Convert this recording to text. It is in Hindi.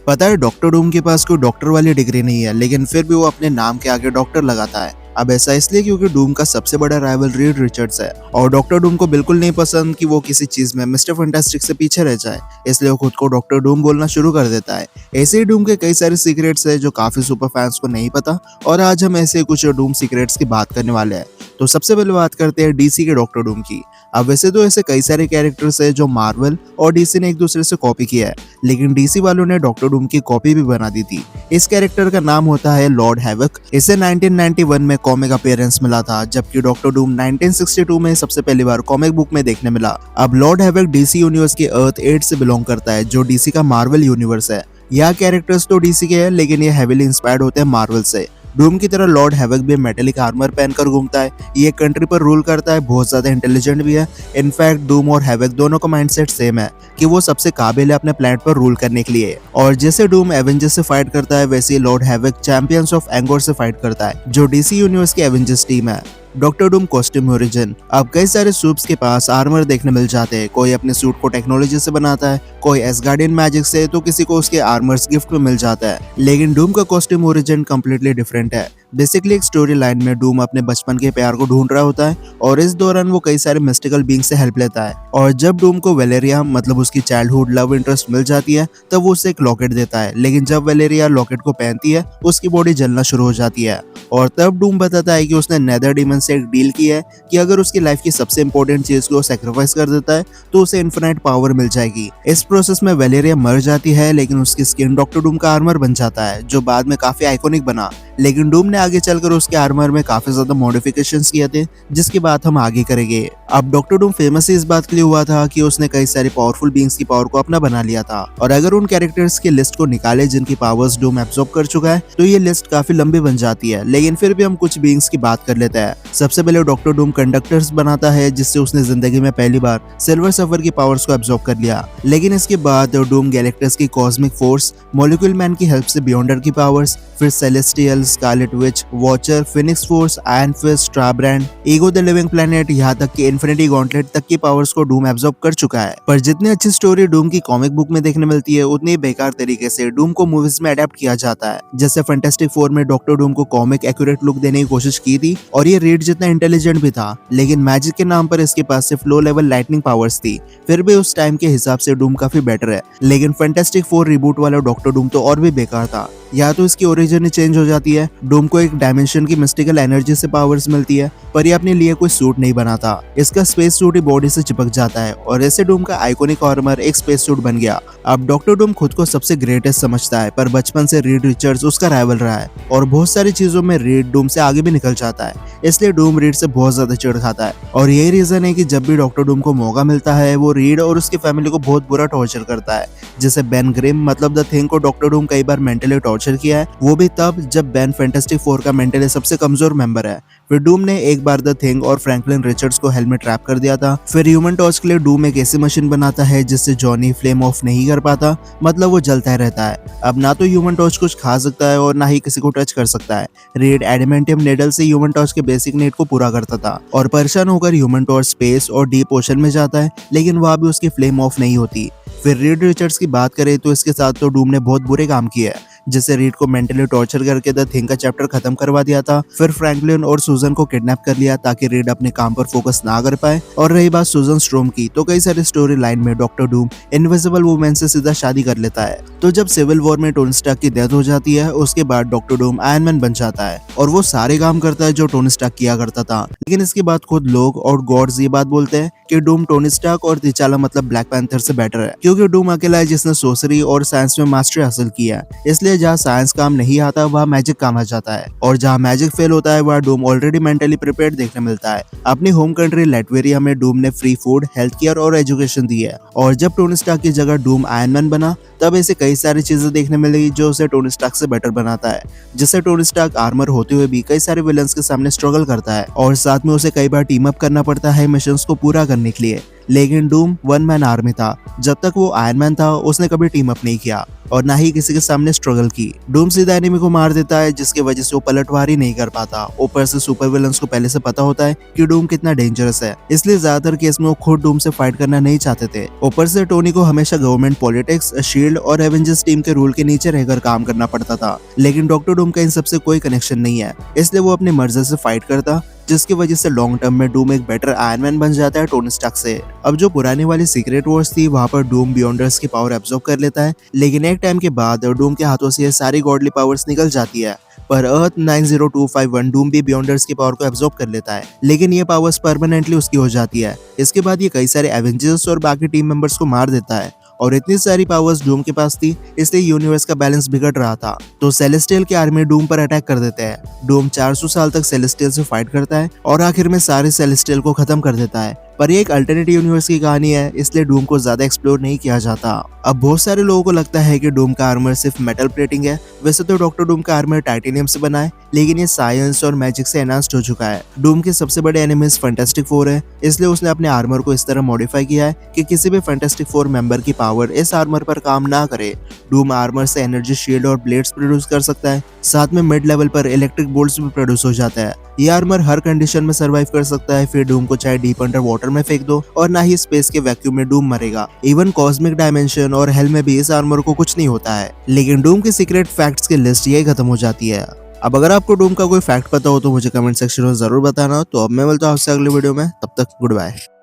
पता है डॉक्टर डूम के पास कोई डॉक्टर वाली डिग्री नहीं है, लेकिन फिर भी वो अपने नाम के आगे डॉक्टर लगाता है। अब ऐसा इसलिए क्योंकि डूम का सबसे बड़ा राइवल रीड रिचर्ड्स है और डॉक्टर डूम को बिल्कुल नहीं पसंद कि वो किसी चीज में मिस्टर फैंटास्टिक से पीछे रह जाए, इसलिए वो खुद को डॉक्टर डूम बोलना शुरू कर देता है। ऐसे ही डूम के कई सारे सीक्रेट्स है जो काफी सुपर फैंस को नहीं पता, और आज हम ऐसे कुछ डूम सीक्रेट्स की बात करने वाले हैं। तो सबसे पहले बात करते हैं डीसी के डॉक्टर डूम की। अब वैसे तो ऐसे कई सारे कैरेक्टर्स है जो मार्वल और डीसी ने एक दूसरे से कॉपी किया है, लेकिन डीसी वालों ने डॉक्टर डूम की कॉपी भी बना दी थी। इस कैरेक्टर का नाम होता है लॉर्ड हैवक। इसे 1991 में कॉमिक अपीयरेंस मिला था, जबकि डॉक्टर डूम 1962 में सबसे पहली बार कॉमिक बुक में देखने मिला। अब लॉर्ड हैवक डीसी यूनिवर्स के अर्थ 8 से बिलोंग करता है, जो डीसी का मार्वल यूनिवर्स है। यह कैरेक्टर्स तो डीसी के हैं, लेकिन ये हेविली इंस्पायर्ड होते हैं मार्वल से। डूम की तरह लॉर्ड हैवक भी मेटेलिक आर्मर पहनकर घूमता है। ये कंट्री पर रूल करता है, बहुत ज्यादा इंटेलिजेंट भी है। इनफैक्ट डूम और हैवक दोनों का माइंडसेट सेम है कि वो सबसे काबिल है अपने प्लैनेट पर रूल करने के लिए। और जैसे डूम एवेंजर्स से फाइट करता है, वैसे ही लॉर्ड हैवक चैंपियंस ऑफ एंगोर से फाइट करता है, जो डीसी यूनिवर्स की एवेंजर्स टीम है। Doctor Doom costume origin. अब कई सारे सूप्स के पास आर्मर देखने मिल जाते हैं। कोई अपने सूट को टेक्नोलॉजी से बनाता है, कोई एसगार्डियन मैजिक से, तो किसी को उसके आर्मर्स गिफ्ट में मिल जाता है। लेकिन डूम का कॉस्ट्यूम ओरिजिन कम्प्लीटली डिफरेंट है। बेसिकली एक स्टोरी लाइन में डूम अपने बचपन के प्यार को ढूंढ रहा होता है, और इस दौरान वो कई सारे मिस्टिकल बीइंग से हेल्प लेता है। और जब डूम को वेलेरिया मतलब उसकी चाइल्डहुड लव इंटरेस्ट मिल जाती है, तब वो उसे एक लॉकेट देता है। लेकिन जब वेलेरिया लॉकेट को पहनती है, उसकी बॉडी जलना शुरू हो जाती है। और तब डूम बताता है कि उसने नेदर डीमन से एक डील की है कि अगर उसकी लाइफ की सबसे इंपॉर्टेंट चीज को सैक्रिफाइस कर देता है, तो उसे इन्फिनाइट पावर मिल जाएगी। इस प्रोसेस में वेलेरिया मर जाती है, लेकिन उसकी स्किन डॉक्टर डूम का आर्मर बन जाता है, जो बाद में काफी आइकॉनिक बना। लेकिन डूम ने आगे चलकर उसके आर्मर में काफी ज्यादा मॉडिफिकेशंस किए थे, जिसकी बात हम आगे करेंगे। अब डॉक्टर डूम फेमस इस बात के लिए हुआ था कि उसने कई सारी पावरफुल बीइंग्स की पावर को अपना बना लिया था। और अगर उन कैरेक्टर्स की लिस्ट को निकाले जिनकी पावर्स डूम एब्सॉर्ब कर चुका है, तो ये लिस्ट काफी लंबी बन जाती है। लेकिन फिर भी हम कुछ बीइंग्स की बात कर लेते हैं। सबसे पहले डॉक्टर डूम कंडक्टर्स बनाता है, जिससे उसने जिंदगी में पहली बार सिल्वर सर्फर की पावर्स को एब्सॉर्ब कर लिया। लेकिन इसके बाद डूम गैलेक्टस की कॉस्मिक फोर्स, मॉलिक्यूल मैन की हेल्प से बियॉन्डर की पावर्स, फिर Celestial, Scarlet Witch, Watcher, Phoenix Force, Iron Fist, Starbrand, Ego the Living Planet, यहाँ तक कि इन्फिनिटी गॉन्टलेट तक की पावर्स को डूम एब्सॉर्ब कर चुका है। पर जितनी अच्छी स्टोरी डूम की कॉमिक बुक में देखने मिलती है, उतनी बेकार तरीके से डूम को मूवीज में अडेप्ट किया जाता है। जैसे फैंटास्टिक फोर में डॉक्टर डूम को कॉमिक एक्यूरेट लुक देने की कोशिश की थी, और ये रीड जितना इंटेलिजेंट भी था, लेकिन मैजिक के नाम पर इसके पास सिर्फ लो लेवल लाइटनिंग पावर्स थी। फिर भी उस टाइम के हिसाब से डूम काफी बेटर है। लेकिन फैंटास्टिक फोर रिबूट वाला डॉक्टर डूम तो और भी बेकार था। या तो इसकी ओरिजिन ही चेंज हो जाती है, डूम को एक डायमेंशन की मिस्टिकल एनर्जी से पावर्स मिलती है, पर ये अपने लिए कोई सूट नहीं बनाता। इसका स्पेस सूट ही बॉडी से चिपक जाता है, और ऐसे डूम का आइकॉनिक आर्मर एक स्पेस सूट बन गया। अब डॉक्टर डूम खुद को सबसे ग्रेटेस्ट समझता है, पर बचपन से रीड रिचर्ड्स उसका राइवल रहा है, और बहुत सारी चीजों में रीड डूम से आगे भी निकल जाता है। इसलिए डूम रीड से बहुत ज्यादा चिढ़ खाता है, और यही रीजन है कि जब भी डॉक्टर डूम को मौका मिलता है, वो रीड और उसकी फैमिली को बहुत बुरा टॉर्चर करता है। जैसे बेन ग्रिम मतलब द थिंग को डॉक्टर डूम कई बार मेंटली टॉर्चर किया है, वो भी तब जब बेन फैंटास्टिक फोर का मेंटली सबसे कमजोर मेंबर है। फिर डूम ने एक बार द थिंग और फ्रैंकलिन रिचर्ड्स को हेल में ट्रैप कर दिया था। फिर ह्यूमन टॉर्च के लिए डूम एक ऐसी मशीन बनाता है जिससे जॉनी फ्लेम ऑफ नहीं कर पाता, मतलब वो जलता ही रहता है। अब ना तो ह्यूमन टॉर्च कुछ खा सकता है और ना ही किसी को टच कर सकता है। रीड एडमेंटियम नेडल से ह्यूमन टॉर्च के बेसिक नीड को पूरा करता था, और परेशान होकर ह्यूमन टॉर्च स्पेस और डीप ओशन में जाता है, लेकिन वहां भी उसकी फ्लेम ऑफ नहीं होती। फिर रीड रिचर्ड्स की बात करें तो इसके साथ तो डूम ने बहुत बुरे काम किए हैं। जैसे रीड को मेंटली टॉर्चर करके द थिंग का चैप्टर खत्म करवा दिया था। फिर फ्रैंकलिन और सूजन को किडनैप कर लिया ताकि रीड अपने काम पर फोकस ना कर पाए। और रही बात सूजन स्ट्रोम की, तो कई सारी स्टोरी लाइन में डॉक्टर डूम इनविजिबल वुमेन से सीधा शादी कर लेता है। तो जब सिविल वॉर में टोनी स्टार्क की डेथ हो जाती है, उसके बाद डॉक्टर डूम आयरन मैन बन जाता है, और वो सारे काम करता है जो टोनी स्टार्क किया करता था। लेकिन इसके बाद खुद लोग और गॉड्स ये बात बोलते हैं कि डूम टोनी स्टार्क और तिचाला मतलब ब्लैक पैंथर से बेटर है, क्योंकि डूम अकेला है जिसने सोसरी और साइंस में मास्टरी हासिल की है। इसलिए जहाँ साइंस काम नहीं आता, वहाँ मैजिक काम आ जाता है, और जहाँ मैजिक फेल होता है, वहाँ डूम ऑलरेडी मेंटली प्रिपेयर्ड देखने मिलता है। अपनी होम कंट्री लैटवेरिया में डूम ने फ्री फूड, हेल्थ केयर और एजुकेशन दी है। और जब टोनी स्टार्क की जगह डूम आयरन मैन बना, तब ऐसे कई सारी चीजें देखने मिलेगी जो उसे टोनी स्टार्क से बेटर बनाता है। जिससे टोनी स्टार्क आर्मर होते हुए भी कई सारे विलन्स के सामने स्ट्रगल करता है, और साथ में उसे कई बार टीम अप करना पड़ता है मिशंस को पूरा करने के लिए। लेकिन डूम वन मैन आर्मी था। जब तक वो आयरन मैन था उसने कभी टीम अप नहीं किया और ना ही किसी के सामने स्ट्रगल की। डूम सीधा एनिमी को मार देता है जिसकी वजह से वो पलटवार ही नहीं कर पाता। ऊपर से सुपर विलन्स को पहले से पता होता है कि डूम कितना डेंजरस है, इसलिए ज्यादातर केस में वो खुद डूम से फाइट करना नहीं चाहते थे। ऊपर से टोनी को हमेशा गवर्नमेंट पॉलिटिक्स, शील्ड और एवेंजर्स टीम के रूल के नीचे रहकर काम करना पड़ता था। लेकिन डॉक्टर डूम का इन सबसे कोई कनेक्शन नहीं है, इसलिए वो अपनी मर्जी से फाइट करता, जिसकी वजह से लॉन्ग टर्म में डूम एक बेटर आयरन मैन बन जाता है टोनी स्टार्क से। अब जो पुरानी वाली सीक्रेट वॉर्स थी वहां पर डूम बियॉन्डर्स की पावर एब्जॉर्ब कर लेता है, लेकिन एक टाइम के बाद डूम के हाथों से ये सारी गॉडली पावर्स निकल जाती है। पर अर्थ 90251 डूम भी बियॉन्डर्स की पावर को एब्जॉर्ब कर लेता है, लेकिन ये पावर्स परमानेंटली उसकी हो जाती है। इसके बाद ये कई सारे एवेंजर्स और बाकी टीम मेंबर्स को मार देता है और इतनी सारी पावर्स डूम के पास थी, इसलिए यूनिवर्स का बैलेंस बिगड़ रहा था। तो सेलेस्टियल की आर्मी डूम पर अटैक कर देते हैं। डूम 400 साल तक सेलेस्टियल से फाइट करता है और आखिर में सारे सेलेस्टियल को खत्म कर देता है। पर ये एक अल्टरनेट यूनिवर्स की कहानी है, इसलिए डूम को ज्यादा एक्सप्लोर नहीं किया जाता। अब बहुत सारे लोगों को लगता है कि डूम का आर्मर सिर्फ मेटल प्लेटिंग है। वैसे तो डॉक्टर डूम का आर्मर टाइटेनियम से बना है, लेकिन ये साइंस और मैजिक से एनहांस्ड हो चुका है। डूम के सबसे बड़े एनिमीज फैंटास्टिक फोर है, इसलिए उसने अपने आर्मर को इस तरह मॉडिफाई किया है कि किसी भी फैंटास्टिक फोर मेंबर की पावर इस आर्मर पर काम ना करे। डूम आर्मर से एनर्जी शील्ड और ब्लेड्स प्रोड्यूस कर सकता है, साथ में मिड लेवल पर इलेक्ट्रिक बोल्ट्स भी प्रोड्यूस हो जाता है। ये आर्मर हर कंडीशन में सरवाइव कर सकता है, फिर डूम को चाहे डीप अंडर वाटर में फेंक दो और ना ही स्पेस के वैक्यूम में डूम मरेगा। इवन कॉस्मिक डायमेंशन और हेल में भी इस आर्मर को कुछ नहीं होता है। लेकिन डूम के सीक्रेट फैक्ट्स की लिस्ट यही खत्म हो जाती है। अब अगर आपको डूम का कोई फैक्ट पता हो तो मुझे कमेंट सेक्शन में जरूर बताना। तो अब मैं मिलता हूं आपसे अगले वीडियो में, तब तक गुड बाय।